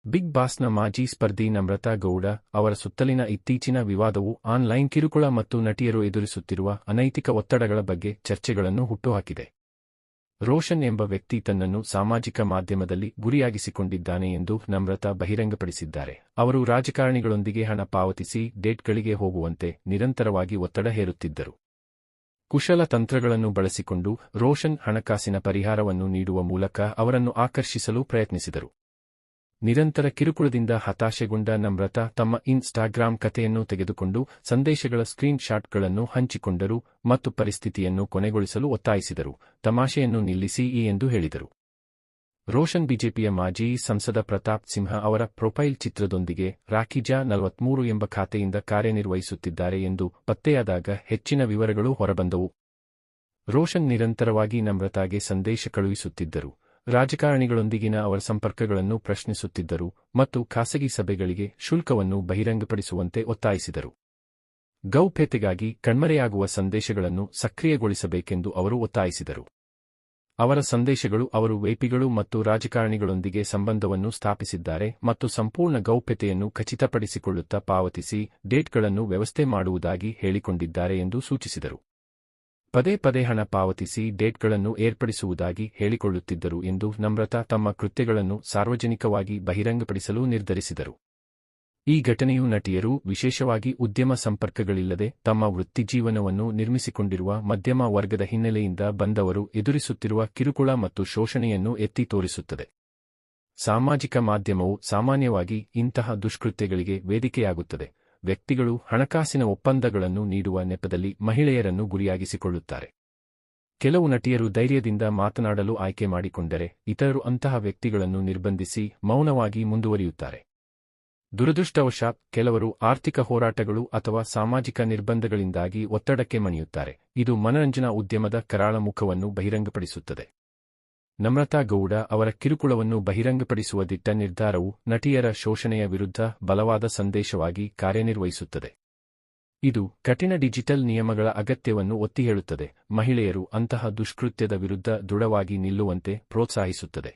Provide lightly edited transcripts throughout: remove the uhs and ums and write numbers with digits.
Big ಬಾಸ್ನ ಮಾಜಿ ಸ್ಪರ್ಧಿ ನಮ್ರತಾ ಗೌಡ ಅವರ ಸುತ್ತಲಿನ ಇತ್ತೀಚಿನ ವಿವಾದವು ಆನ್ಲೈನ್ ಕಿರುಕುಳ ಮತ್ತು ನಟಿಯರು ಎದುರಿಸುತ್ತಿರುವ ಅನೈತಿಕ ಒತ್ತಡಗಳ ಬಗ್ಗೆ ಚರ್ಚೆಗಳನ್ನು ಹುಟ್ಟುಹಾಕಿದೆ. ರೋಷನ್ ಎಂಬ ವ್ಯಕ್ತಿ ತನ್ನನ್ನು ಸಾಮಾಜಿಕ ಮಾಧ್ಯಮದಲ್ಲಿ ಗುರಿಯಾಗಿಸಿಕೊಂಡಿದ್ದಾನೆ ಎಂದು ನಮ್ರತಾ ಬಹಿರಂಗಪಡಿಸಿದ್ದಾರೆ. ಅವರು ರಾಜಕಾರಣಿಗಳೊಂದಿಗೆ ಹಣ ಪಾವತಿಸಿ ಡೇಟ್ಗಳಿಗೆ ಹೋಗುವಂತೆ ನಿರಂತರವಾಗಿ ಒತ್ತಡ ಹೇರುತ್ತಿದ್ದರು. ಕುಶಲ ತಂತ್ರಗಳನ್ನು ಬಳಸಿಕೊಂಡು ರೋಷನ್ ಹಣಕಾಸಿನ ಪರಿಹಾರವನ್ನು ನೀಡುವ ಮೂಲಕ ಅವರನ್ನು ಆಕರ್ಷಿಸಲು ಪ್ರಯತ್ನಿಸಿದರು. ನಿರಂತರ ಕಿರುಕುಳದಿಂದ ಹತಾಶೆಗೊಂಡ ನಮ್ರತಾ ತಮ್ಮ ಇನ್ಸ್ಟಾಗ್ರಾಂ ಕಥೆಯನ್ನು ತೆಗೆದುಕೊಂಡು ಸಂದೇಶಗಳ ಸ್ಕ್ರೀನ್ ಶಾಟ್ಗಳನ್ನು ಹಂಚಿಕೊಂಡರು ಮತ್ತು ಪರಿಸ್ಥಿತಿಯನ್ನು ಕೊನೆಗೊಳಿಸಲು ಒತ್ತಾಯಿಸಿದರು. ತಮಾಷೆಯನ್ನು ನಿಲ್ಲಿಸಿ ಎಂದು ಹೇಳಿದರು. ರೋಷನ್ ಬಿಜೆಪಿಯ ಮಾಜಿ ಸಂಸದ ಪ್ರತಾಪ್ ಸಿಂಹ ಅವರ ಪ್ರೊಫೈಲ್ ಚಿತ್ರದೊಂದಿಗೆ ರಾಖಿಜಾ 43 ಎಂಬ ಖಾತೆಯಿಂದ ಕಾರ್ಯನಿರ್ವಹಿಸುತ್ತಿದ್ದಾರೆ ಎಂದು ಪತ್ತೆಯಾದಾಗ ಹೆಚ್ಚಿನ ವಿವರಗಳು ಹೊರಬಂದವು. ರೋಷನ್ ನಿರಂತರವಾಗಿ ನಮ್ರತಾಗೆ ಸಂದೇಶ ಕಳುಹಿಸುತ್ತಿದ್ದರು, ರಾಜಕಾರಣಿಗಳೊಂದಿಗಿನ ಅವರ ಸಂಪರ್ಕಗಳನ್ನು ಪ್ರಶ್ನಿಸುತ್ತಿದ್ದರು ಮತ್ತು ಖಾಸಗಿ ಸಭೆಗಳಿಗೆ ಶುಲ್ಕವನ್ನು ಬಹಿರಂಗಪಡಿಸುವಂತೆ ಒತ್ತಾಯಿಸಿದರು. ಗೌಪ್ಯತೆಗಾಗಿ ಕಣ್ಮರೆಯಾಗುವ ಸಂದೇಶಗಳನ್ನು ಸಕ್ರಿಯಗೊಳಿಸಬೇಕೆಂದು ಅವರು ಒತ್ತಾಯಿಸಿದರು. ಅವರ ಸಂದೇಶಗಳು ಅವರು ವೈಪಿಗಳು ಮತ್ತು ರಾಜಕಾರಣಿಗಳೊಂದಿಗೆ ಸಂಬಂಧವನ್ನು ಸ್ಥಾಪಿಸಿದ್ದಾರೆ ಮತ್ತು ಸಂಪೂರ್ಣ ಗೌಪ್ಯತೆಯನ್ನು ಖಚಿತಪಡಿಸಿಕೊಳ್ಳುತ್ತಾ ಪಾವತಿಸಿ ಡೇಟ್ಗಳನ್ನು ವ್ಯವಸ್ಥೆ ಮಾಡುವುದಾಗಿ ಹೇಳಿಕೊಂಡಿದ್ದಾರೆ ಎಂದು ಸೂಚಿಸಿದರು. ಪದೇ ಪದೇ ಹಣ ಪಾವತಿಸಿ ಡೇಟ್ಗಳನ್ನು ಏರ್ಪಡಿಸುವುದಾಗಿ ಹೇಳಿಕೊಳ್ಳುತ್ತಿದ್ದರು ಎಂದು ನಮ್ರತಾ ತಮ್ಮ ಕೃತ್ಯಗಳನ್ನು ಸಾರ್ವಜನಿಕವಾಗಿ ಬಹಿರಂಗಪಡಿಸಲು ನಿರ್ಧರಿಸಿದರು. ಈ ಘಟನೆಯು ನಟಿಯರು, ವಿಶೇಷವಾಗಿ ಉದ್ಯಮ ಸಂಪರ್ಕಗಳಿಲ್ಲದೆ ತಮ್ಮ ವೃತ್ತಿಜೀವನವನ್ನು ನಿರ್ಮಿಸಿಕೊಂಡಿರುವ ಮಧ್ಯಮ ವರ್ಗದ ಹಿನ್ನೆಲೆಯಿಂದ ಬಂದವರು ಎದುರಿಸುತ್ತಿರುವ ಕಿರುಕುಳ ಮತ್ತು ಶೋಷಣೆಯನ್ನು ಎತ್ತಿ ತೋರಿಸುತ್ತದೆ. ಸಾಮಾಜಿಕ ಮಾಧ್ಯಮವು ಸಾಮಾನ್ಯವಾಗಿ ಇಂತಹ ದುಷ್ಕೃತ್ಯಗಳಿಗೆ ವೇದಿಕೆಯಾಗುತ್ತದೆ. ವ್ಯಕ್ತಿಗಳು ಹಣಕಾಸಿನ ಒಪ್ಪಂದಗಳನ್ನು ನೀಡುವ ನೆಪದಲ್ಲಿ ಮಹಿಳೆಯರನ್ನು ಗುರಿಯಾಗಿಸಿಕೊಳ್ಳುತ್ತಾರೆ. ಕೆಲವು ನಟಿಯರು ಧೈರ್ಯದಿಂದ ಮಾತನಾಡಲು ಆಯ್ಕೆ ಮಾಡಿಕೊಂಡರೆ, ಇತರರು ಅಂತಹ ವ್ಯಕ್ತಿಗಳನ್ನು ನಿರ್ಬಂಧಿಸಿ ಮೌನವಾಗಿ ಮುಂದುವರಿಯುತ್ತಾರೆ. ದುರದೃಷ್ಟವಶಾತ್ ಕೆಲವರು ಆರ್ಥಿಕ ಹೋರಾಟಗಳು ಅಥವಾ ಸಾಮಾಜಿಕ ನಿರ್ಬಂಧಗಳಿಂದಾಗಿ ಒತ್ತಡಕ್ಕೆ ಮಣಿಯುತ್ತಾರೆ. ಇದು ಮನರಂಜನಾ ಉದ್ಯಮದ ಕರಾಳ ಮುಖವನ್ನು ಬಹಿರಂಗಪಡಿಸುತ್ತದೆ. ನಮ್ರತಾ ಗೌಡ ಅವರ ಕಿರುಕುಳವನ್ನು ಬಹಿರಂಗಪಡಿಸುವ ದಿಟ್ಟ ನಿರ್ಧಾರವು ನಟಿಯರ ಶೋಷಣೆಯ ವಿರುದ್ಧ ಬಲವಾದ ಸಂದೇಶವಾಗಿ ಕಾರ್ಯನಿರ್ವಹಿಸುತ್ತದೆ. ಇದು ಕಠಿಣ ಡಿಜಿಟಲ್ ನಿಯಮಗಳ ಅಗತ್ಯವನ್ನು ಒತ್ತಿ ಹೇಳುತ್ತದೆ, ಮಹಿಳೆಯರು ಅಂತಹ ದುಷ್ಕೃತ್ಯದ ವಿರುದ್ಧ ದೃಢವಾಗಿ ನಿಲ್ಲುವಂತೆ ಪ್ರೋತ್ಸಾಹಿಸುತ್ತದೆ.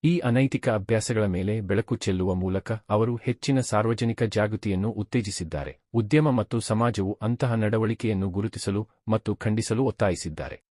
ಈ ಅನೈತಿಕ ಅಭ್ಯಾಸಗಳ ಮೇಲೆ ಬೆಳಕು ಚೆಲ್ಲುವ ಮೂಲಕ ಅವರು ಹೆಚ್ಚಿನ ಸಾರ್ವಜನಿಕ ಜಾಗೃತಿಯನ್ನು ಉತ್ತೇಜಿಸಿದ್ದಾರೆ. ಉದ್ಯಮ ಮತ್ತು ಸಮಾಜವು ಅಂತಹ ನಡವಳಿಕೆಯನ್ನು ಗುರುತಿಸಲು ಮತ್ತು ಖಂಡಿಸಲು ಒತ್ತಾಯಿಸಿದ್ದಾರೆ.